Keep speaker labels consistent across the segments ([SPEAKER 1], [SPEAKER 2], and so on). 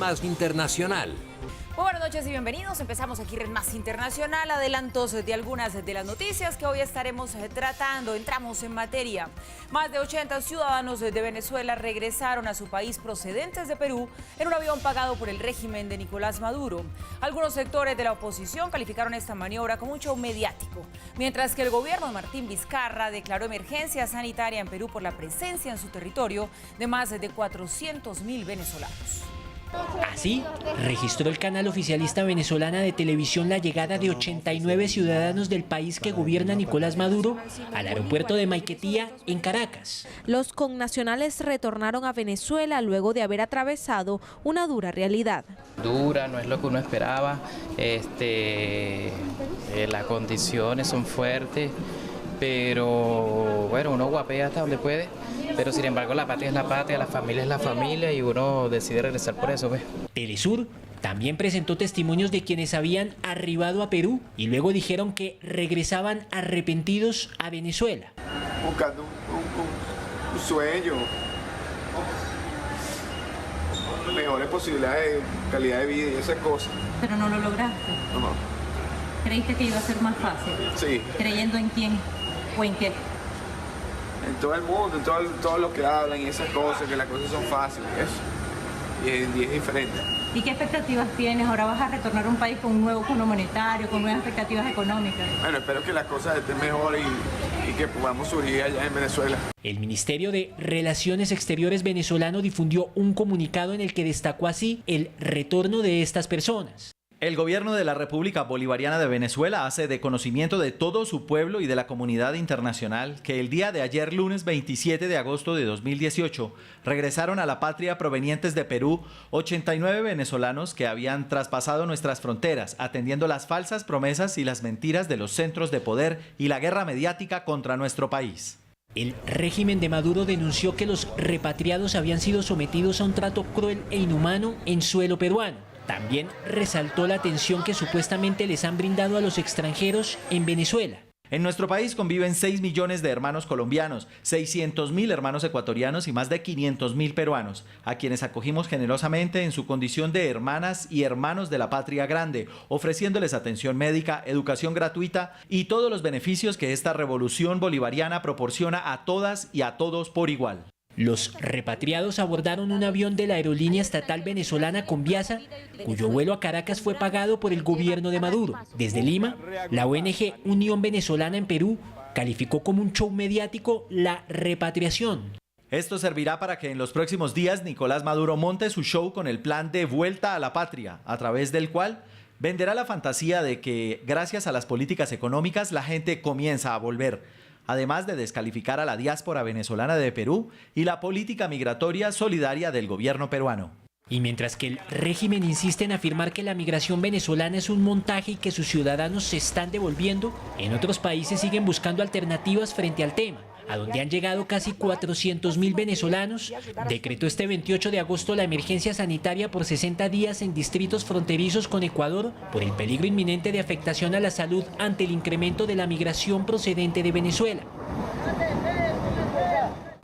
[SPEAKER 1] Más Internacional.
[SPEAKER 2] Muy buenas noches y bienvenidos. Empezamos aquí Red Más Internacional. Adelantos de algunas de las noticias que hoy estaremos tratando. Entramos en materia. Más de 80 ciudadanos de Venezuela regresaron a su país procedentes de Perú en un avión pagado por el régimen de Nicolás Maduro. Algunos sectores de la oposición calificaron esta maniobra como un show mediático, mientras que el gobierno de Martín Vizcarra declaró emergencia sanitaria en Perú por la presencia en su territorio de más de 400.000 venezolanos.
[SPEAKER 3] Así, registró el canal oficialista venezolana de televisión la llegada de 89 ciudadanos del país que gobierna Nicolás Maduro al aeropuerto de Maiquetía, en Caracas.
[SPEAKER 4] Los connacionales retornaron a Venezuela luego de haber atravesado una dura realidad.
[SPEAKER 5] Dura, no es lo que uno esperaba, las condiciones son fuertes, pero bueno, uno guapea hasta donde puede. Pero sin embargo la patria es la patria, la familia es la familia y uno decide regresar por eso, pues.
[SPEAKER 3] Telesur también presentó testimonios de quienes habían arribado a Perú y luego dijeron que regresaban arrepentidos a Venezuela.
[SPEAKER 6] Buscando un sueño, mejores posibilidades de calidad de vida y esas cosas.
[SPEAKER 7] Pero no lo lograste.
[SPEAKER 6] No.
[SPEAKER 7] ¿Creíste que iba a ser más fácil?
[SPEAKER 6] Sí.
[SPEAKER 7] ¿Creyendo en quién o en qué?
[SPEAKER 6] En todo el mundo, en todo lo que hablan y esas cosas, que las cosas son fáciles, eso. Y es diferente.
[SPEAKER 7] ¿Y qué expectativas tienes? Ahora vas a retornar a un país con un nuevo fondo monetario, con nuevas expectativas económicas.
[SPEAKER 6] Bueno, espero que las cosas estén mejor y que podamos surgir allá en Venezuela.
[SPEAKER 3] El Ministerio de Relaciones Exteriores venezolano difundió un comunicado en el que destacó así el retorno de estas personas.
[SPEAKER 8] El gobierno de la República Bolivariana de Venezuela hace de conocimiento de todo su pueblo y de la comunidad internacional que el día de ayer, lunes 27 de agosto de 2018, regresaron a la patria provenientes de Perú 89 venezolanos que habían traspasado nuestras fronteras, atendiendo las falsas promesas y las mentiras de los centros de poder y la guerra mediática contra nuestro país.
[SPEAKER 3] El régimen de Maduro denunció que los repatriados habían sido sometidos a un trato cruel e inhumano en suelo peruano. También resaltó la atención que supuestamente les han brindado a los extranjeros en Venezuela.
[SPEAKER 8] En nuestro país conviven 6 millones de hermanos colombianos, 600.000 hermanos ecuatorianos y más de 500.000 peruanos, a quienes acogimos generosamente en su condición de hermanas y hermanos de la patria grande, ofreciéndoles atención médica, educación gratuita y todos los beneficios que esta revolución bolivariana proporciona a todas y a todos por igual.
[SPEAKER 3] Los repatriados abordaron un avión de la aerolínea estatal venezolana Conviasa, cuyo vuelo a Caracas fue pagado por el gobierno de Maduro. Desde Lima, la ONG Unión Venezolana en Perú calificó como un show mediático la repatriación.
[SPEAKER 8] Esto servirá para que en los próximos días Nicolás Maduro monte su show con el plan de vuelta a la patria, a través del cual venderá la fantasía de que gracias a las políticas económicas la gente comienza a volver, además de descalificar a la diáspora venezolana de Perú y la política migratoria solidaria del gobierno peruano.
[SPEAKER 3] Y mientras que el régimen insiste en afirmar que la migración venezolana es un montaje y que sus ciudadanos se están devolviendo, en otros países siguen buscando alternativas frente al tema. A donde han llegado casi 400.000 venezolanos, decretó este 28 de agosto la emergencia sanitaria por 60 días en distritos fronterizos con Ecuador por el peligro inminente de afectación a la salud ante el incremento de la migración procedente de Venezuela.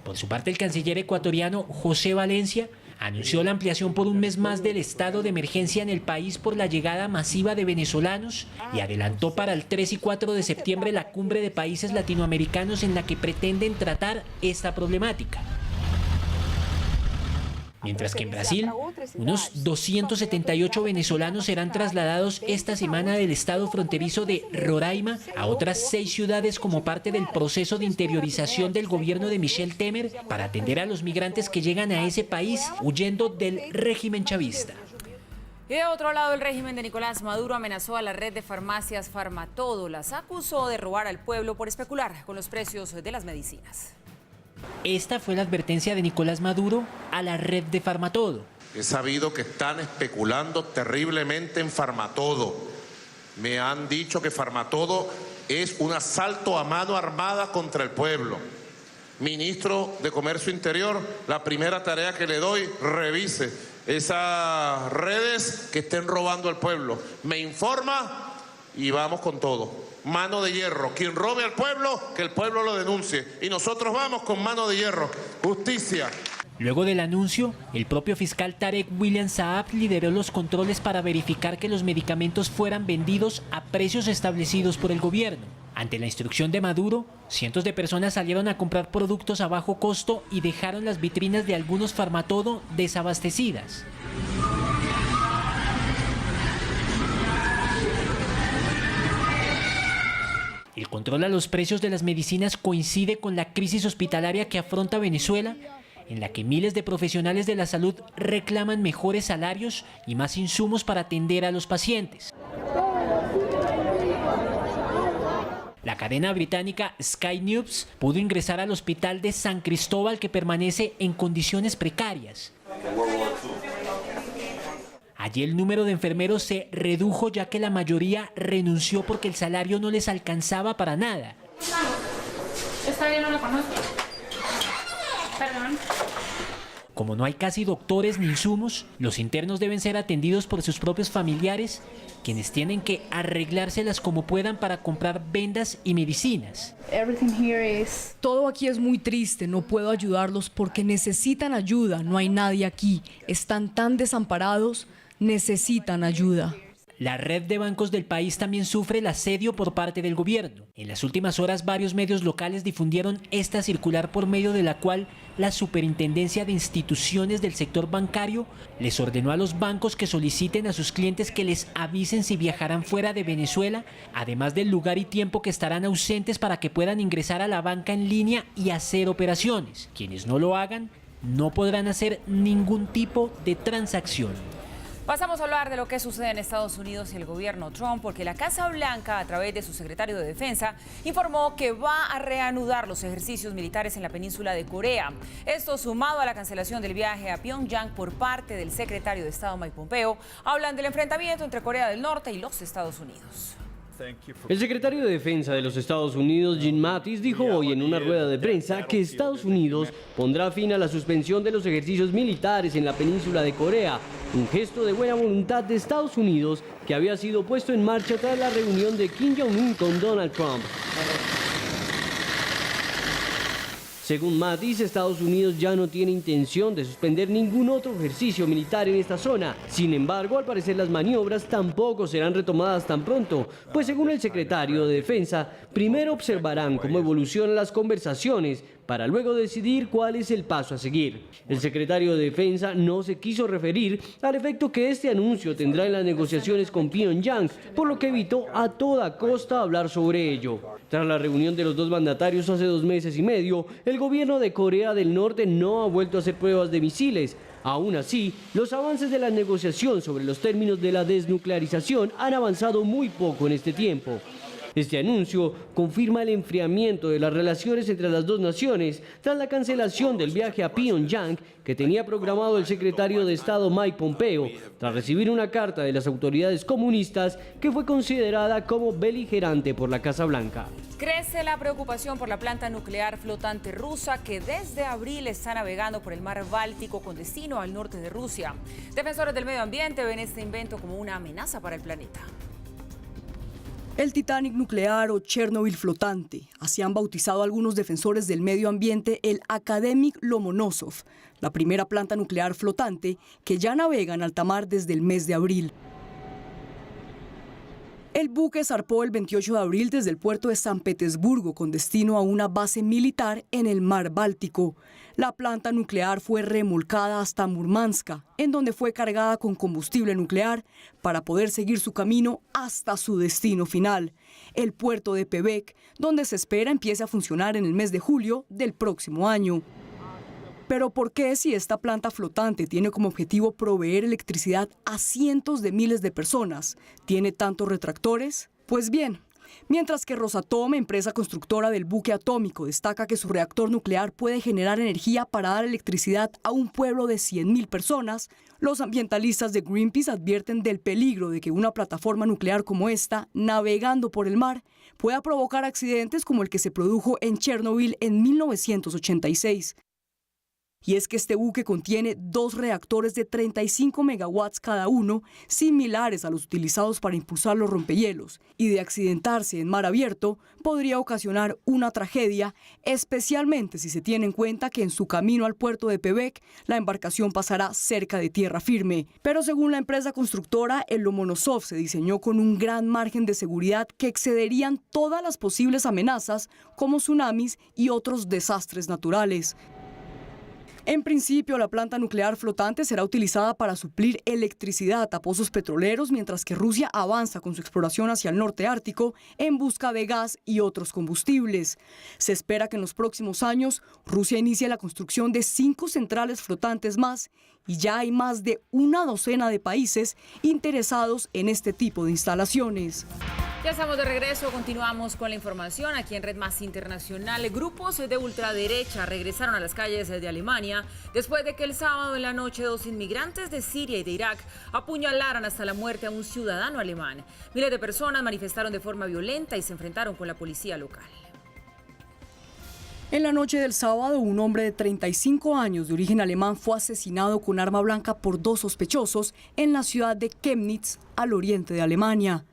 [SPEAKER 3] Por su parte, el canciller ecuatoriano José Valencia anunció la ampliación por un mes más del estado de emergencia en el país por la llegada masiva de venezolanos y adelantó para el 3 y 4 de septiembre la cumbre de países latinoamericanos en la que pretenden tratar esta problemática. Mientras que en Brasil, unos 278 venezolanos serán trasladados esta semana del estado fronterizo de Roraima a otras 6 ciudades como parte del proceso de interiorización del gobierno de Michel Temer para atender a los migrantes que llegan a ese país huyendo del régimen chavista.
[SPEAKER 2] Y de otro lado, el régimen de Nicolás Maduro amenazó a la red de farmacias Farmatodo. Las acusó de robar al pueblo por especular con los precios de las medicinas.
[SPEAKER 3] Esta fue la advertencia de Nicolás Maduro a la red de Farmatodo.
[SPEAKER 9] He sabido que están especulando terriblemente en Farmatodo. Me han dicho que Farmatodo es un asalto a mano armada contra el pueblo. Ministro de Comercio Interior, la primera tarea que le doy, revise esas redes que estén robando al pueblo. Me informa y vamos con todo. Mano de hierro. Quien robe al pueblo, que el pueblo lo denuncie. Y nosotros vamos con mano de hierro. Justicia.
[SPEAKER 3] Luego del anuncio, el propio fiscal Tarek William Saab lideró los controles para verificar que los medicamentos fueran vendidos a precios establecidos por el gobierno. Ante la instrucción de Maduro, cientos de personas salieron a comprar productos a bajo costo y dejaron las vitrinas de algunos Farmatodo desabastecidas. El control a los precios de las medicinas coincide con la crisis hospitalaria que afronta Venezuela, en la que miles de profesionales de la salud reclaman mejores salarios y más insumos para atender a los pacientes. La cadena británica Sky News pudo ingresar al hospital de San Cristóbal, que permanece en condiciones precarias. Allí el número de enfermeros se redujo, ya que la mayoría renunció porque el salario no les alcanzaba para nada.
[SPEAKER 1] Está bien, no lo conozco. Perdón.
[SPEAKER 3] Como no hay casi doctores ni insumos, los internos deben ser atendidos por sus propios familiares, quienes tienen que arreglárselas como puedan para comprar vendas y medicinas.
[SPEAKER 10] Todo aquí es muy triste, no puedo ayudarlos porque necesitan ayuda, no hay nadie aquí, están tan desamparados, necesitan ayuda.
[SPEAKER 3] La red de bancos del país también sufre el asedio por parte del gobierno. En las últimas horas, varios medios locales difundieron esta circular, por medio de la cual la Superintendencia de Instituciones del Sector Bancario les ordenó a los bancos que soliciten a sus clientes que les avisen si viajarán fuera de Venezuela, además del lugar y tiempo que estarán ausentes, para que puedan ingresar a la banca en línea y hacer operaciones. Quienes no lo hagan no podrán hacer ningún tipo de transacción.
[SPEAKER 2] Pasamos a hablar de lo que sucede en Estados Unidos y el gobierno Trump, porque la Casa Blanca, a través de su secretario de Defensa, informó que va a reanudar los ejercicios militares en la península de Corea. Esto, sumado a la cancelación del viaje a Pyongyang por parte del secretario de Estado Mike Pompeo, hablan del enfrentamiento entre Corea del Norte y los Estados Unidos.
[SPEAKER 11] El secretario de Defensa de los Estados Unidos, Jim Mattis, dijo hoy en una rueda de prensa que Estados Unidos pondrá fin a la suspensión de los ejercicios militares en la península de Corea, un gesto de buena voluntad de Estados Unidos que había sido puesto en marcha tras la reunión de Kim Jong-un con Donald Trump. Según Mattis, Estados Unidos ya no tiene intención de suspender ningún otro ejercicio militar en esta zona. Sin embargo, al parecer las maniobras tampoco serán retomadas tan pronto, pues según el secretario de Defensa, primero observarán cómo evolucionan las conversaciones para luego decidir cuál es el paso a seguir. El secretario de Defensa no se quiso referir al efecto que este anuncio tendrá en las negociaciones con Pyongyang, por lo que evitó a toda costa hablar sobre ello. Tras la reunión de los dos mandatarios hace 2 meses y medio, el gobierno de Corea del Norte no ha vuelto a hacer pruebas de misiles. Aún así, los avances de la negociación sobre los términos de la desnuclearización han avanzado muy poco en este tiempo. Este anuncio confirma el enfriamiento de las relaciones entre las dos naciones tras la cancelación del viaje a Pyongyang que tenía programado el secretario de Estado Mike Pompeo, tras recibir una carta de las autoridades comunistas que fue considerada como beligerante por la Casa Blanca.
[SPEAKER 2] Crece la preocupación por la planta nuclear flotante rusa, que desde abril está navegando por el mar Báltico con destino al norte de Rusia. Defensores del medio ambiente ven este invento como una amenaza para el planeta.
[SPEAKER 10] El Titanic nuclear o Chernobyl flotante, así han bautizado algunos defensores del medio ambiente el Akademik Lomonosov, la primera planta nuclear flotante que ya navega en alta mar desde el mes de abril. El buque zarpó el 28 de abril desde el puerto de San Petersburgo con destino a una base militar en el mar Báltico. La planta nuclear fue remolcada hasta Murmansk, en donde fue cargada con combustible nuclear para poder seguir su camino hasta su destino final, el puerto de Pevek, donde se espera empiece a funcionar en el mes de julio del próximo año. Pero ¿por qué, si esta planta flotante tiene como objetivo proveer electricidad a cientos de miles de personas, tiene tantos retractores? Pues bien, mientras que Rosatom, empresa constructora del buque atómico, destaca que su reactor nuclear puede generar energía para dar electricidad a un pueblo de 100.000 personas, los ambientalistas de Greenpeace advierten del peligro de que una plataforma nuclear como esta, navegando por el mar, pueda provocar accidentes como el que se produjo en Chernobyl en 1986. Y es que este buque contiene 2 reactores de 35 megawatts cada uno, similares a los utilizados para impulsar los rompehielos, y de accidentarse en mar abierto podría ocasionar una tragedia, especialmente si se tiene en cuenta que en su camino al puerto de Pevek la embarcación pasará cerca de tierra firme. Pero según la empresa constructora, el Lomonosov se diseñó con un gran margen de seguridad que excederían todas las posibles amenazas como tsunamis y otros desastres naturales. En principio, la planta nuclear flotante será utilizada para suplir electricidad a pozos petroleros, mientras que Rusia avanza con su exploración hacia el norte ártico en busca de gas y otros combustibles. Se espera que en los próximos años Rusia inicie la construcción de 5 centrales flotantes más, y ya hay más de una docena de países interesados en este tipo de instalaciones.
[SPEAKER 2] Ya estamos de regreso, continuamos con la información aquí en Red Más Internacional. Grupos de ultraderecha regresaron a las calles de Alemania después de que el sábado en la noche 2 inmigrantes de Siria y de Irak apuñalaran hasta la muerte a un ciudadano alemán. Miles de personas manifestaron de forma violenta y se enfrentaron con la policía local.
[SPEAKER 10] En la noche del sábado, un hombre de 35 años de origen alemán fue asesinado con arma blanca por 2 sospechosos en la ciudad de Chemnitz, al oriente de Alemania.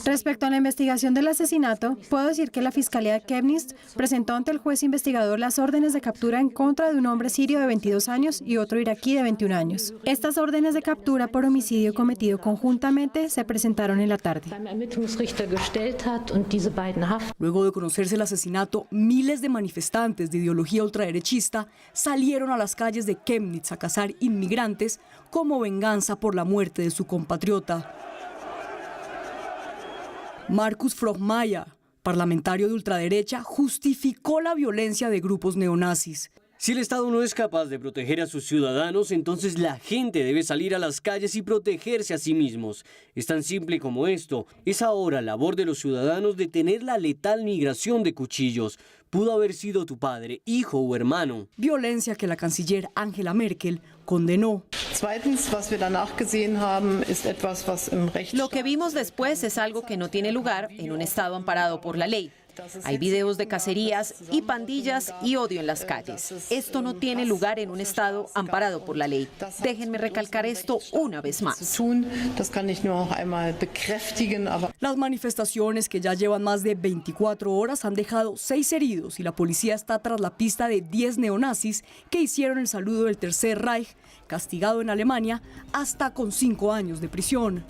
[SPEAKER 12] Respecto a la investigación del asesinato, puedo decir que la Fiscalía de Chemnitz presentó ante el juez investigador las órdenes de captura en contra de un hombre sirio de 22 años y otro iraquí de 21 años. Estas órdenes de captura por homicidio cometido conjuntamente se presentaron en la tarde.
[SPEAKER 10] Luego de conocerse el asesinato, miles de manifestantes de ideología ultraderechista salieron a las calles de Chemnitz a cazar inmigrantes como venganza por la muerte de su compatriota. Markus Frohnmayer, parlamentario de ultraderecha, justificó la violencia de grupos neonazis.
[SPEAKER 11] Si el Estado no es capaz de proteger a sus ciudadanos, entonces la gente debe salir a las calles y protegerse a sí mismos. Es tan simple como esto. Es ahora labor de los ciudadanos detener la letal migración de cuchillos. Pudo haber sido tu padre, hijo o hermano.
[SPEAKER 10] Violencia que la canciller Angela Merkel condenó.
[SPEAKER 13] Lo que vimos después es algo que no tiene lugar en un Estado amparado por la ley. Hay videos de cacerías y pandillas y odio en las calles. Esto no tiene lugar en un Estado amparado por la ley. Déjenme recalcar esto una vez más.
[SPEAKER 10] Las manifestaciones, que ya llevan más de 24 horas, han dejado 6 heridos y la policía está tras la pista de 10 neonazis que hicieron el saludo del Tercer Reich, castigado en Alemania hasta con 5 años de prisión.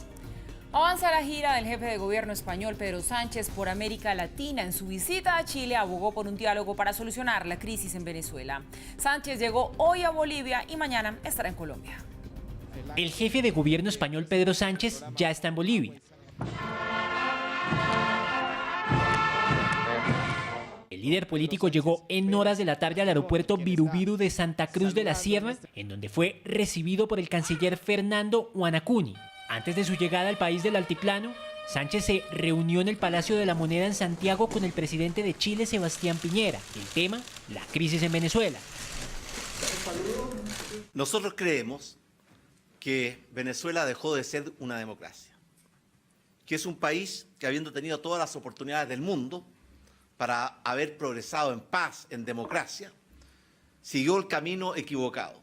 [SPEAKER 2] Avanza la gira del jefe de gobierno español Pedro Sánchez por América Latina. En su visita a Chile abogó por un diálogo para solucionar la crisis en Venezuela. Sánchez llegó hoy a Bolivia y mañana estará en Colombia.
[SPEAKER 3] El jefe de gobierno español Pedro Sánchez ya está en Bolivia. El líder político llegó en horas de la tarde al aeropuerto Virubiru de Santa Cruz de la Sierra, en donde fue recibido por el canciller Fernando Huanacuni. Antes de su llegada al país del altiplano, Sánchez se reunió en el Palacio de la Moneda en Santiago con el presidente de Chile, Sebastián Piñera. El tema, la crisis en Venezuela.
[SPEAKER 14] Nosotros creemos que Venezuela dejó de ser una democracia, que es un país que, habiendo tenido todas las oportunidades del mundo para haber progresado en paz, en democracia, siguió el camino equivocado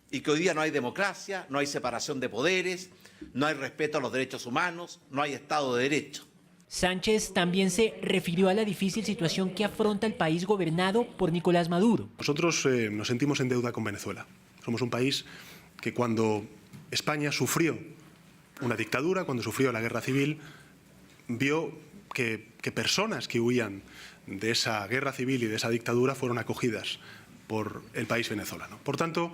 [SPEAKER 14] y que hoy día no hay democracia, no hay separación de poderes, no hay respeto a los derechos humanos, no hay Estado de Derecho.
[SPEAKER 3] Sánchez también se refirió a la difícil situación que afronta el país gobernado por Nicolás Maduro.
[SPEAKER 15] Nosotros nos sentimos en deuda con Venezuela. Somos un país que, cuando España sufrió una dictadura, cuando sufrió la guerra civil, vio que personas que huían de esa guerra civil y de esa dictadura fueron acogidas por el país venezolano. Por tanto,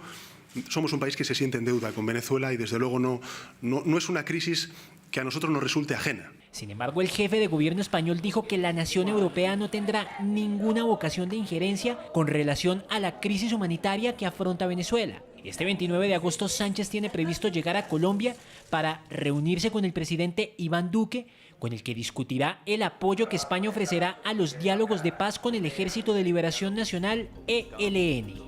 [SPEAKER 15] somos un país que se siente en deuda con Venezuela y, desde luego, no es una crisis que a nosotros nos resulte ajena.
[SPEAKER 3] Sin embargo, el jefe de gobierno español dijo que la nación europea no tendrá ninguna vocación de injerencia con relación a la crisis humanitaria que afronta Venezuela. Este 29 de agosto, Sánchez tiene previsto llegar a Colombia para reunirse con el presidente Iván Duque, con el que discutirá el apoyo que España ofrecerá a los diálogos de paz con el Ejército de Liberación Nacional, ELN.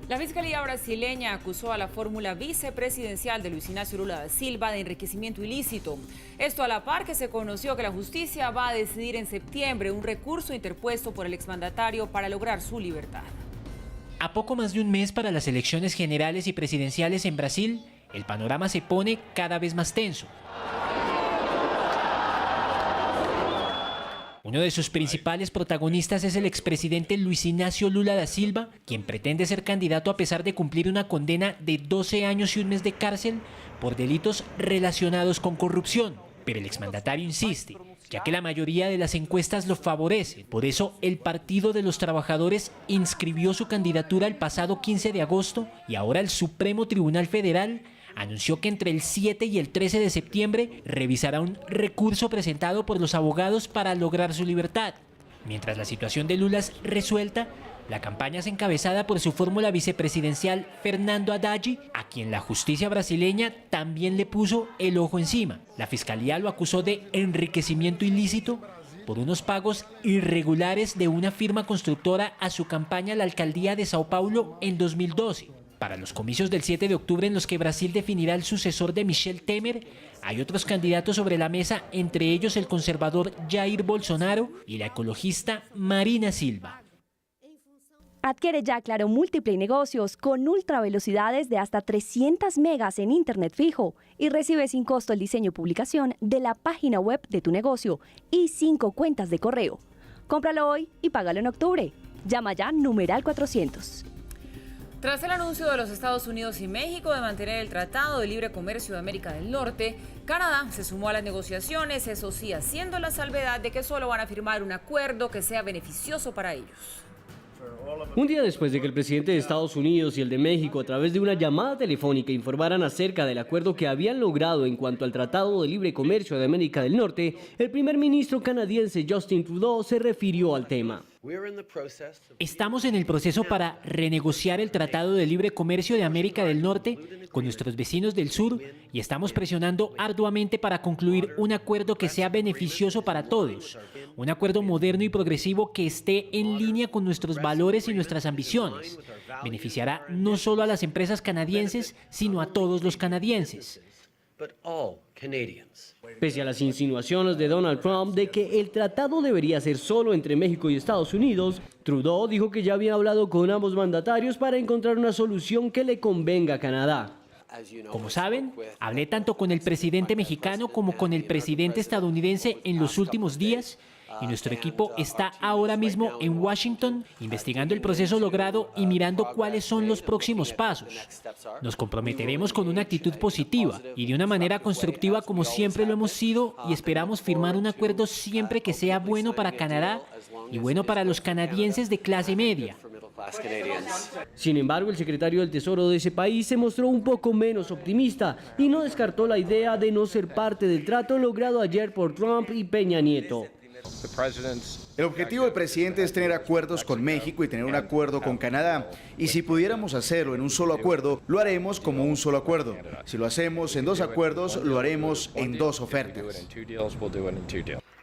[SPEAKER 2] La Fiscalía brasileña acusó a la fórmula vicepresidencial de Luis Ignacio Lula da Silva de enriquecimiento ilícito. Esto a la par que se conoció que la justicia va a decidir en septiembre un recurso interpuesto por el exmandatario para lograr su libertad.
[SPEAKER 3] A poco más de un mes para las elecciones generales y presidenciales en Brasil, el panorama se pone cada vez más tenso. Uno de sus principales protagonistas es el expresidente Luis Ignacio Lula da Silva, quien pretende ser candidato a pesar de cumplir una condena de 12 años y un mes de cárcel por delitos relacionados con corrupción. Pero el exmandatario insiste, ya que la mayoría de las encuestas lo favorecen. Por eso, el Partido de los Trabajadores inscribió su candidatura el pasado 15 de agosto y ahora el Supremo Tribunal Federal anunció que entre el 7 y el 13 de septiembre revisará un recurso presentado por los abogados para lograr su libertad. Mientras la situación de Lula es resuelta, la campaña es encabezada por su fórmula vicepresidencial Fernando Haddad, a quien la justicia brasileña también le puso el ojo encima. La fiscalía lo acusó de enriquecimiento ilícito por unos pagos irregulares de una firma constructora a su campaña a la alcaldía de Sao Paulo en 2012. Para los comicios del 7 de octubre en los que Brasil definirá el sucesor de Michel Temer, hay otros candidatos sobre la mesa, entre ellos el conservador Jair Bolsonaro y la ecologista Marina Silva.
[SPEAKER 16] Adquiere ya Claro Múltiple Negocios con ultra velocidades de hasta 300 megas en internet fijo y recibe sin costo el diseño y publicación de la página web de tu negocio y 5 cuentas de correo. Cómpralo hoy y págalo en octubre. Llama ya numeral 400.
[SPEAKER 2] Tras el anuncio de los Estados Unidos y México de mantener el Tratado de Libre Comercio de América del Norte, Canadá se sumó a las negociaciones, eso sí, haciendo la salvedad de que solo van a firmar un acuerdo que sea beneficioso para ellos.
[SPEAKER 11] Un día después de que el presidente de Estados Unidos y el de México, a través de una llamada telefónica, informaran acerca del acuerdo que habían logrado en cuanto al Tratado de Libre Comercio de América del Norte, el primer ministro canadiense Justin Trudeau se refirió al tema.
[SPEAKER 3] Estamos en el proceso para renegociar el Tratado de Libre Comercio de América del Norte con nuestros vecinos del sur y estamos presionando arduamente para concluir un acuerdo que sea beneficioso para todos, un acuerdo moderno y progresivo que esté en línea con nuestros valores y nuestras ambiciones. Beneficiará no solo a las empresas canadienses, sino a todos los canadienses.
[SPEAKER 11] Pese a las insinuaciones de Donald Trump de que el tratado debería ser solo entre México y Estados Unidos, Trudeau dijo que ya había hablado con ambos mandatarios para encontrar una solución que le convenga a Canadá.
[SPEAKER 3] Como saben, hablé tanto con el presidente mexicano como con el presidente estadounidense en los últimos días y nuestro equipo está ahora mismo en Washington investigando el proceso logrado y mirando cuáles son los próximos pasos. Nos comprometeremos con una actitud positiva y de una manera constructiva como siempre lo hemos sido y esperamos firmar un acuerdo siempre que sea bueno para Canadá y bueno para los canadienses de clase media.
[SPEAKER 11] Sin embargo, el secretario del Tesoro de ese país se mostró un poco menos optimista y no descartó la idea de no ser parte del trato logrado ayer por Trump y Peña Nieto.
[SPEAKER 17] El objetivo del presidente es tener acuerdos con México y tener un acuerdo con Canadá. Y si pudiéramos hacerlo en un solo acuerdo, lo haremos como un solo acuerdo. Si lo hacemos en 2 acuerdos, lo haremos en 2 ofertas.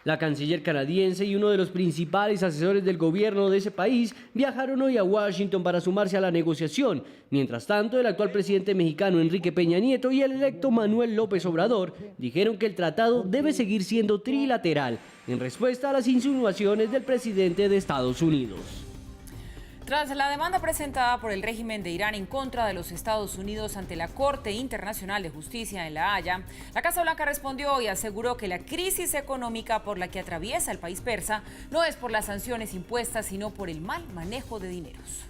[SPEAKER 11] La canciller canadiense y uno de los principales asesores del gobierno de ese país viajaron hoy a Washington para sumarse a la negociación. Mientras tanto, el actual presidente mexicano Enrique Peña Nieto y el electo Manuel López Obrador dijeron que el tratado debe seguir siendo trilateral, en respuesta a las insinuaciones del presidente de Estados Unidos.
[SPEAKER 2] Tras la demanda presentada por el régimen de Irán en contra de los Estados Unidos ante la Corte Internacional de Justicia en La Haya, la Casa Blanca respondió y aseguró que la crisis económica por la que atraviesa el país persa no es por las sanciones impuestas, sino por el mal manejo de dineros.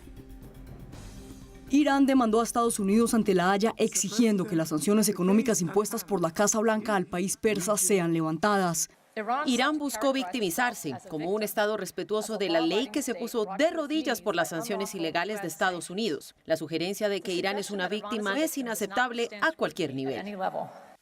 [SPEAKER 10] Irán demandó a Estados Unidos ante La Haya exigiendo que las sanciones económicas impuestas por la Casa Blanca al país persa sean levantadas.
[SPEAKER 13] Irán buscó victimizarse como un Estado respetuoso de la ley que se puso de rodillas por las sanciones ilegales de Estados Unidos. La sugerencia de que Irán es una víctima es inaceptable a cualquier nivel.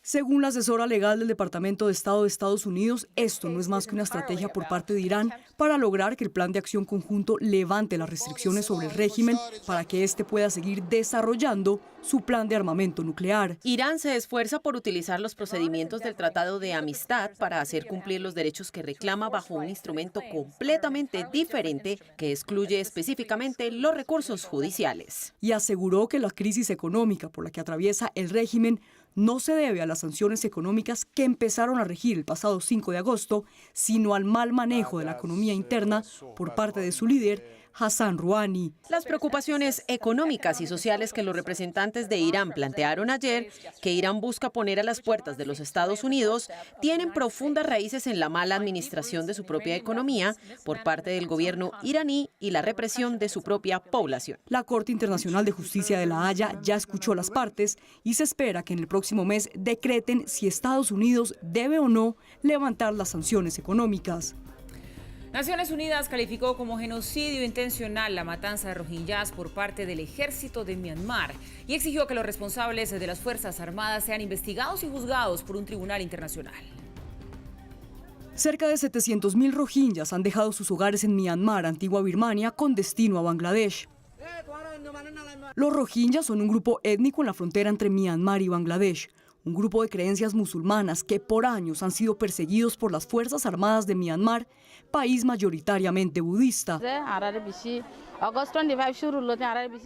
[SPEAKER 10] Según la asesora legal del Departamento de Estado de Estados Unidos, esto no es más que una estrategia por parte de Irán para lograr que el Plan de Acción Conjunto levante las restricciones sobre el régimen para que éste pueda seguir desarrollando su plan de armamento nuclear.
[SPEAKER 13] Irán se esfuerza por utilizar los procedimientos del Tratado de Amistad para hacer cumplir los derechos que reclama bajo un instrumento completamente diferente que excluye específicamente los recursos judiciales.
[SPEAKER 10] Y aseguró que la crisis económica por la que atraviesa el régimen no se debe a las sanciones económicas que empezaron a regir el pasado 5 de agosto, sino al mal manejo de la economía interna por parte de su líder, Hassan Rouhani.
[SPEAKER 13] Las preocupaciones económicas y sociales que los representantes de Irán plantearon ayer, que Irán busca poner a las puertas de los Estados Unidos, tienen profundas raíces en la mala administración de su propia economía por parte del gobierno iraní y la represión de su propia población.
[SPEAKER 10] La Corte Internacional de Justicia de La Haya ya escuchó las partes y se espera que en el próximo mes decreten si Estados Unidos debe o no levantar las sanciones económicas.
[SPEAKER 2] Naciones Unidas calificó como genocidio intencional la matanza de rohingyas por parte del ejército de Myanmar y exigió que los responsables de las Fuerzas Armadas sean investigados y juzgados por un tribunal internacional.
[SPEAKER 10] Cerca de 700.000 rohingyas han dejado sus hogares en Myanmar, antigua Birmania, con destino a Bangladesh. Los rohingyas son un grupo étnico en la frontera entre Myanmar y Bangladesh, un grupo de creencias musulmanas que por años han sido perseguidos por las Fuerzas Armadas de Myanmar, país mayoritariamente budista.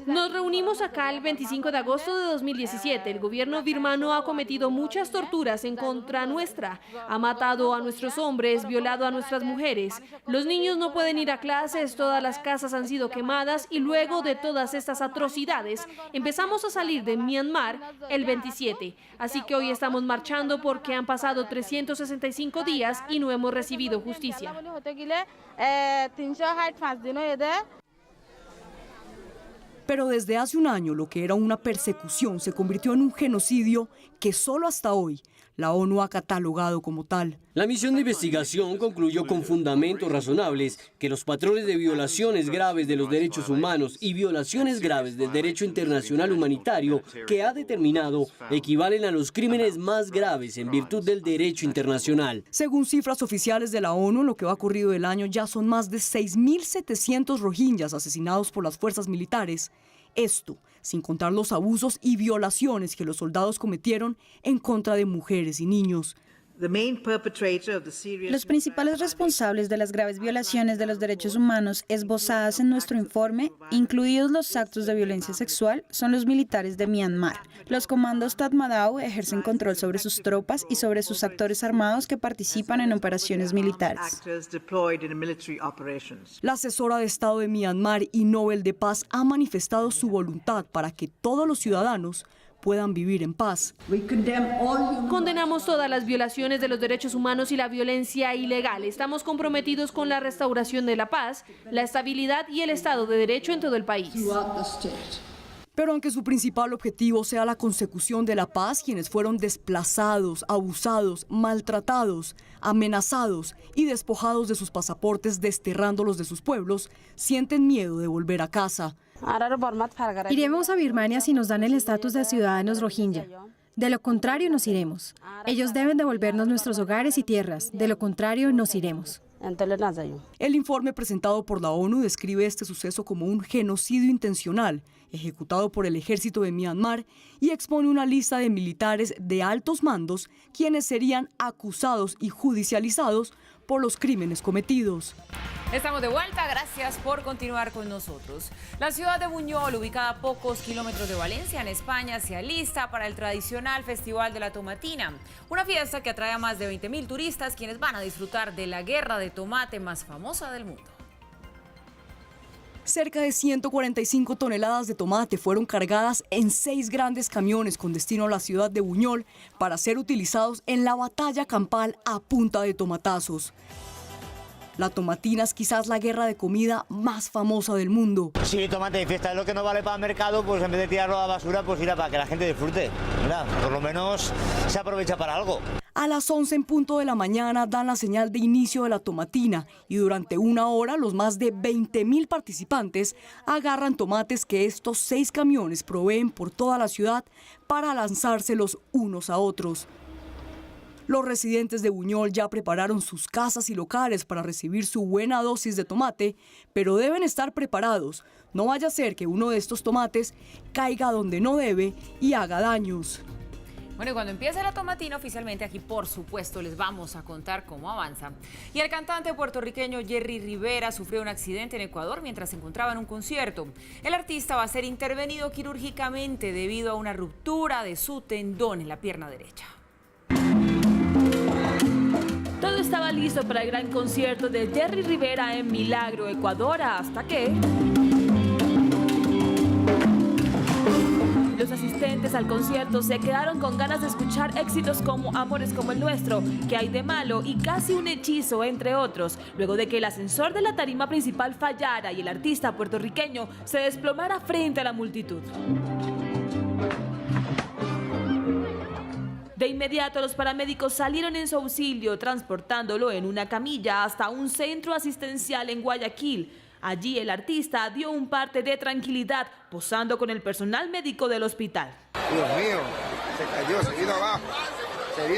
[SPEAKER 4] Nos reunimos acá el 25 de agosto de 2017. El gobierno birmano ha cometido muchas torturas en contra nuestra. Ha matado a nuestros hombres, violado a nuestras mujeres. Los niños no pueden ir a clases, todas las casas han sido quemadas y luego de todas estas atrocidades empezamos a salir de Myanmar el 27. Así que hoy estamos marchando porque han pasado 365 días y no hemos recibido justicia.
[SPEAKER 10] Pero desde hace un año lo que era una persecución se convirtió en un genocidio que solo hasta hoy la ONU ha catalogado como tal.
[SPEAKER 11] La misión de investigación concluyó con fundamentos razonables que los patrones de violaciones graves de los derechos humanos y violaciones graves del derecho internacional humanitario que ha determinado equivalen a los crímenes más graves en virtud del derecho internacional.
[SPEAKER 10] Según cifras oficiales de la ONU, en lo que va corrido del año ya son más de 6.700 rohingyas asesinados por las fuerzas militares. Esto sin contar los abusos y violaciones que los soldados cometieron en contra de mujeres y niños.
[SPEAKER 12] Los principales responsables de las graves violaciones de los derechos humanos esbozadas en nuestro informe, incluidos los actos de violencia sexual, son los militares de Myanmar. Los comandos Tatmadaw ejercen control sobre sus tropas y sobre sus actores armados que participan en operaciones militares.
[SPEAKER 10] La asesora de Estado de Myanmar y Nobel de Paz ha manifestado su voluntad para que todos los ciudadanos puedan vivir en paz.
[SPEAKER 4] Condenamos todas las violaciones de los derechos humanos y la violencia ilegal. Estamos comprometidos con la restauración de la paz, la estabilidad y el Estado de Derecho en todo el país.
[SPEAKER 10] Pero aunque su principal objetivo sea la consecución de la paz, quienes fueron desplazados, abusados, maltratados, amenazados y despojados de sus pasaportes, desterrándolos de sus pueblos, sienten miedo de volver a casa.
[SPEAKER 12] Iremos a Birmania si nos dan el estatus de ciudadanos rohingya. De lo contrario, nos iremos. Ellos deben devolvernos nuestros hogares y tierras. De lo contrario, nos iremos.
[SPEAKER 10] El informe presentado por la ONU describe este suceso como un genocidio intencional, ejecutado por el ejército de Myanmar, y expone una lista de militares de altos mandos quienes serían acusados y judicializados por los crímenes cometidos.
[SPEAKER 2] Estamos de vuelta, gracias por continuar con nosotros. La ciudad de Buñol, ubicada a pocos kilómetros de Valencia, en España, se alista para el tradicional Festival de la Tomatina, una fiesta que atrae a más de 20.000 turistas quienes van a disfrutar de la guerra de tomate más famosa del mundo.
[SPEAKER 10] Cerca de 145 toneladas de tomate fueron cargadas en 6 grandes camiones con destino a la ciudad de Buñol para ser utilizados en la batalla campal a punta de tomatazos. La tomatina es quizás la guerra de comida más famosa del mundo.
[SPEAKER 18] Sí, tomate de fiesta es lo que no vale para el mercado, pues en vez de tirarlo a la basura, pues irá para que la gente disfrute. Mira, por lo menos se aprovecha para algo.
[SPEAKER 10] A las 11 en punto de la mañana dan la señal de inicio de la tomatina y durante una hora los más de 20.000 participantes agarran tomates que estos 6 camiones proveen por toda la ciudad para lanzárselos unos a otros. Los residentes de Buñol ya prepararon sus casas y locales para recibir su buena dosis de tomate, pero deben estar preparados. No vaya a ser que uno de estos tomates caiga donde no debe y haga daños.
[SPEAKER 2] Bueno, y cuando empiece la tomatina oficialmente aquí, por supuesto, les vamos a contar cómo avanza. Y el cantante puertorriqueño Jerry Rivera sufrió un accidente en Ecuador mientras se encontraba en un concierto. El artista va a ser intervenido quirúrgicamente debido a una ruptura de su tendón en la pierna derecha.
[SPEAKER 4] Todo está estaba listo para el gran concierto de Jerry Rivera en Milagro, Ecuador, hasta que los asistentes al concierto se quedaron con ganas de escuchar éxitos como Amores como el nuestro, ¿Qué hay de malo? Y Casi un hechizo, entre otros, luego de que el ascensor de la tarima principal fallara y el artista puertorriqueño se desplomara frente a la multitud. De inmediato los paramédicos salieron en su auxilio, transportándolo en una camilla hasta un centro asistencial en Guayaquil. Allí el artista dio un parte de tranquilidad, posando con el personal médico del hospital.
[SPEAKER 19] Dios mío, se cayó, se vino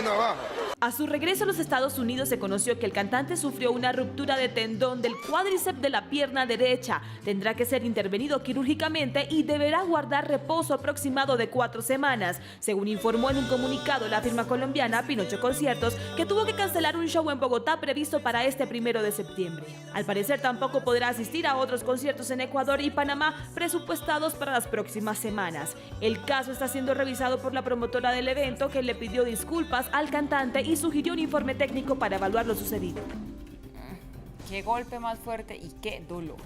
[SPEAKER 19] abajo.
[SPEAKER 4] A su regreso a los Estados Unidos se conoció que el cantante sufrió una ruptura de tendón del cuádriceps de la pierna derecha. Tendrá que ser intervenido quirúrgicamente y deberá guardar reposo aproximado de 4 semanas, según informó en un comunicado la firma colombiana Pinocho Conciertos, que tuvo que cancelar un show en Bogotá previsto para este 1 de septiembre. Al parecer tampoco podrá asistir a otros conciertos en Ecuador y Panamá presupuestados para las próximas semanas. El caso está siendo revisado por la promotora del evento, que le pidió disculpas al cantante y sugirió un informe técnico para evaluar lo sucedido.
[SPEAKER 2] Qué golpe más fuerte y qué dolor.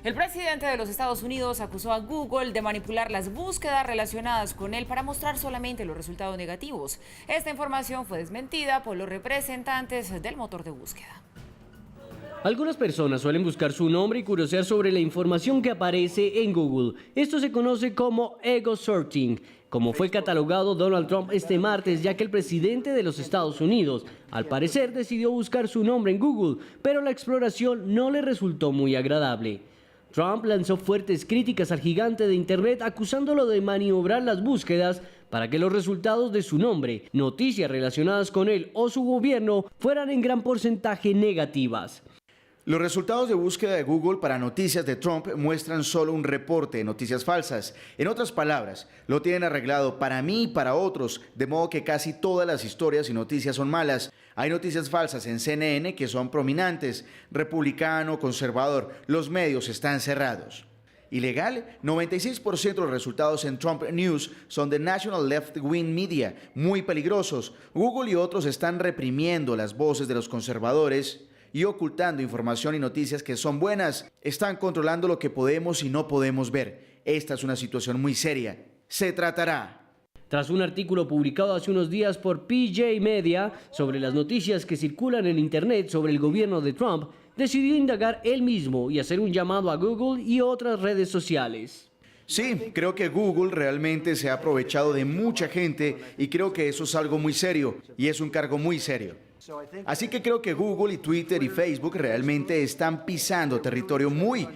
[SPEAKER 2] El presidente de los Estados Unidos acusó a Google de manipular las búsquedas relacionadas con él para mostrar solamente los resultados negativos. Esta información fue desmentida por los representantes del motor de búsqueda.
[SPEAKER 11] Algunas personas suelen buscar su nombre y curiosear sobre la información que aparece en Google. Esto se conoce como ego searching, como fue catalogado Donald Trump este martes, ya que el presidente de los Estados Unidos, al parecer, decidió buscar su nombre en Google, pero la exploración no le resultó muy agradable. Trump lanzó fuertes críticas al gigante de Internet, acusándolo de maniobrar las búsquedas para que los resultados de su nombre, noticias relacionadas con él o su gobierno, fueran en gran porcentaje negativas.
[SPEAKER 17] Los resultados de búsqueda de Google para noticias de Trump muestran solo un reporte de noticias falsas. En otras palabras, lo tienen arreglado para mí y para otros, de modo que casi todas las historias y noticias son malas. Hay noticias falsas en CNN que son prominentes, republicano, conservador. Los medios están cerrados. ¿Ilegal? 96% de los resultados en Trump News son de National Left Wing Media, muy peligrosos. Google y otros están reprimiendo las voces de los conservadores y ocultando información y noticias que son buenas. Están controlando lo que podemos y no podemos ver. Esta es una situación muy seria. Se tratará.
[SPEAKER 11] Tras un artículo publicado hace unos días por PJ Media sobre las noticias que circulan en Internet sobre el gobierno de Trump, decidió indagar él mismo y hacer un llamado a Google y otras redes sociales.
[SPEAKER 17] Sí, creo que Google realmente se ha aprovechado de mucha gente y creo que eso es algo muy serio y es un cargo muy serio. Así que creo que Google y Twitter y Facebook realmente están pisando territorio muy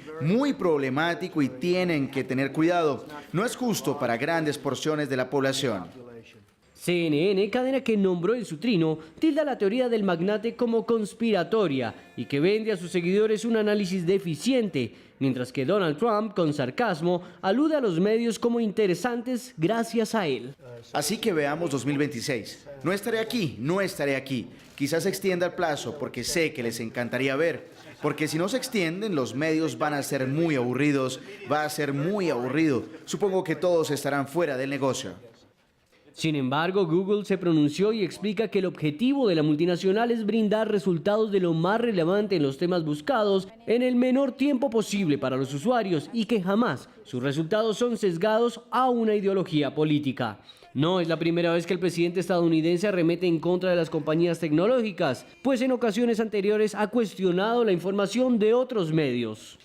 [SPEAKER 17] problemático y tienen que tener cuidado. No es justo para grandes porciones de la población.
[SPEAKER 11] CNN, cadena que nombró en su trino, tilda la teoría del magnate como conspiratoria y que vende a sus seguidores un análisis deficiente, mientras que Donald Trump, con sarcasmo, alude a los medios como interesantes gracias a él.
[SPEAKER 17] Así que veamos 2026. No estaré aquí. Quizás se extienda el plazo porque sé que les encantaría ver. Porque si no se extienden, los medios van a ser muy aburridos. Va a ser muy aburrido. Supongo que todos estarán fuera del negocio.
[SPEAKER 11] Sin embargo, Google se pronunció y explica que el objetivo de la multinacional es brindar resultados de lo más relevante en los temas buscados en el menor tiempo posible para los usuarios y que jamás sus resultados son sesgados a una ideología política. No es la primera vez que el presidente estadounidense arremete en contra de las compañías tecnológicas, pues en ocasiones anteriores ha cuestionado la información de otros medios.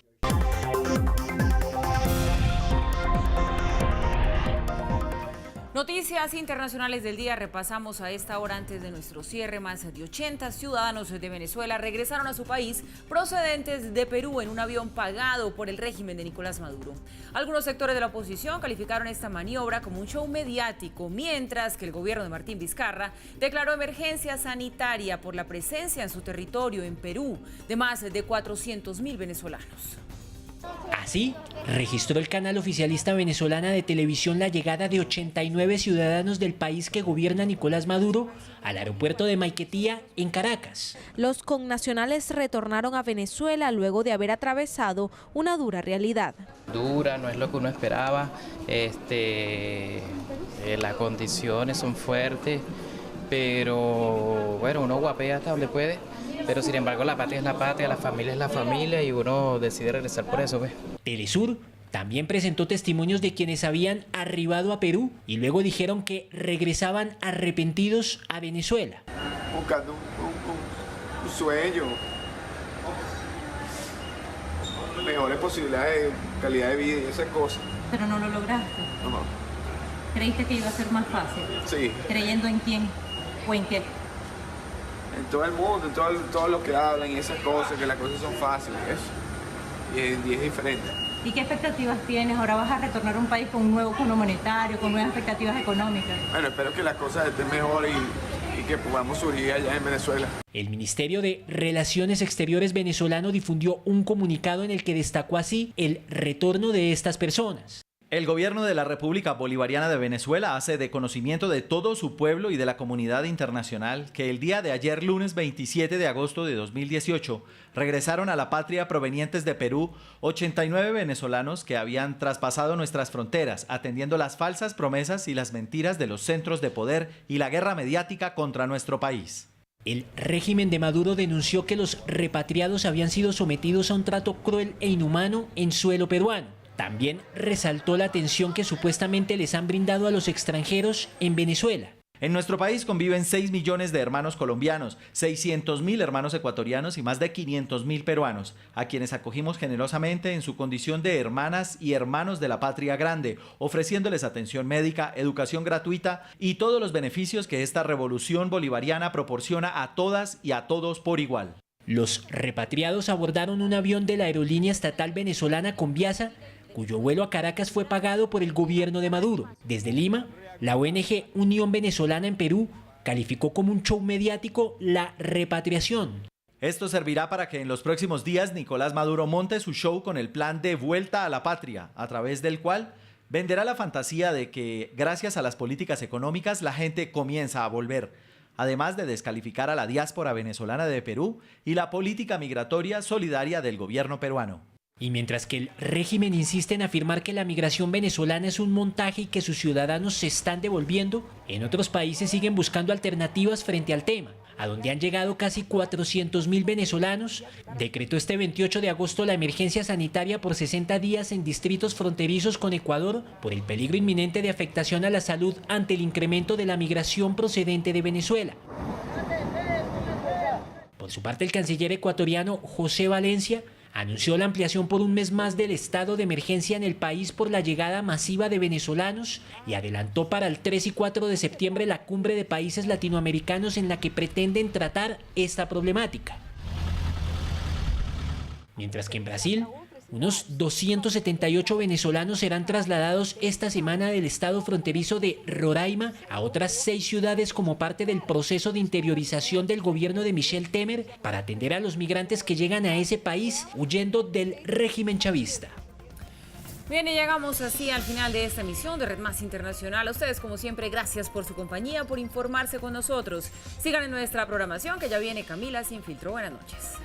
[SPEAKER 2] Noticias internacionales del día repasamos a esta hora antes de nuestro cierre. Más de 80 ciudadanos de Venezuela regresaron a su país procedentes de Perú en un avión pagado por el régimen de Nicolás Maduro. Algunos sectores de la oposición calificaron esta maniobra como un show mediático, mientras que el gobierno de Martín Vizcarra declaró emergencia sanitaria por la presencia en su territorio, en Perú, de más de 400.000 venezolanos.
[SPEAKER 3] Así, registró el canal oficialista venezolana de televisión la llegada de 89 ciudadanos del país que gobierna Nicolás Maduro al aeropuerto de Maiquetía, en Caracas.
[SPEAKER 20] Los connacionales retornaron a Venezuela luego de haber atravesado una dura realidad.
[SPEAKER 5] Dura, no es lo que uno esperaba, las condiciones son fuertes, pero bueno, uno guapea hasta donde puede, pero sin embargo la patria es la patria, la familia es la familia y uno decide regresar por eso, pues.
[SPEAKER 3] Telesur también presentó testimonios de quienes habían arribado a Perú y luego dijeron que regresaban arrepentidos a Venezuela.
[SPEAKER 6] Buscando un sueño, mejores posibilidades de calidad de vida y esas cosas.
[SPEAKER 7] Pero no lo lograste.
[SPEAKER 6] No.
[SPEAKER 7] ¿Creíste que iba a ser más fácil?
[SPEAKER 6] Sí.
[SPEAKER 7] ¿Creyendo en quién o en qué?
[SPEAKER 6] En todo el mundo, en todo lo que hablan y esas cosas, que las cosas son fáciles, eso. Y es diferente.
[SPEAKER 7] ¿Y qué expectativas tienes? Ahora vas a retornar a un país con un nuevo fondo monetario, con nuevas expectativas económicas.
[SPEAKER 6] Bueno, espero que las cosas estén mejor y que podamos surgir allá en Venezuela.
[SPEAKER 3] El Ministerio de Relaciones Exteriores venezolano difundió un comunicado en el que destacó así el retorno de estas personas.
[SPEAKER 8] El gobierno de la República Bolivariana de Venezuela hace de conocimiento de todo su pueblo y de la comunidad internacional que el día de ayer, lunes 27 de agosto de 2018, regresaron a la patria provenientes de Perú 89 venezolanos que habían traspasado nuestras fronteras, atendiendo las falsas promesas y las mentiras de los centros de poder y la guerra mediática contra nuestro país.
[SPEAKER 3] El régimen de Maduro denunció que los repatriados habían sido sometidos a un trato cruel e inhumano en suelo peruano. También resaltó la atención que supuestamente les han brindado a los extranjeros en Venezuela.
[SPEAKER 8] En nuestro país conviven 6 millones de hermanos colombianos, 600.000 hermanos ecuatorianos y más de 500.000 peruanos, a quienes acogimos generosamente en su condición de hermanas y hermanos de la patria grande, ofreciéndoles atención médica, educación gratuita y todos los beneficios que esta revolución bolivariana proporciona a todas y a todos por igual.
[SPEAKER 3] Los repatriados abordaron un avión de la aerolínea estatal venezolana Conviasa, cuyo vuelo a Caracas fue pagado por el gobierno de Maduro. Desde Lima, la ONG Unión Venezolana en Perú calificó como un show mediático la repatriación.
[SPEAKER 8] Esto servirá para que en los próximos días Nicolás Maduro monte su show con el plan de vuelta a la patria, a través del cual venderá la fantasía de que gracias a las políticas económicas la gente comienza a volver, además de descalificar a la diáspora venezolana de Perú y la política migratoria solidaria del gobierno peruano.
[SPEAKER 3] Y mientras que el régimen insiste en afirmar que la migración venezolana es un montaje y que sus ciudadanos se están devolviendo, en otros países siguen buscando alternativas frente al tema. A donde han llegado casi 400.000 venezolanos, decretó este 28 de agosto la emergencia sanitaria por 60 días en distritos fronterizos con Ecuador por el peligro inminente de afectación a la salud ante el incremento de la migración procedente de Venezuela. Por su parte, el canciller ecuatoriano José Valencia anunció la ampliación por un mes más del estado de emergencia en el país por la llegada masiva de venezolanos y adelantó para el 3 y 4 de septiembre la cumbre de países latinoamericanos en la que pretenden tratar esta problemática. Mientras que en Brasil, unos 278 venezolanos serán trasladados esta semana del estado fronterizo de Roraima a otras 6 ciudades como parte del proceso de interiorización del gobierno de Michel Temer para atender a los migrantes que llegan a ese país huyendo del régimen chavista.
[SPEAKER 2] Bien, y llegamos así al final de esta emisión de Red Más Internacional. A ustedes, como siempre, gracias por su compañía, por informarse con nosotros. Sigan en nuestra programación, que ya viene Camila Sin Filtro. Buenas noches.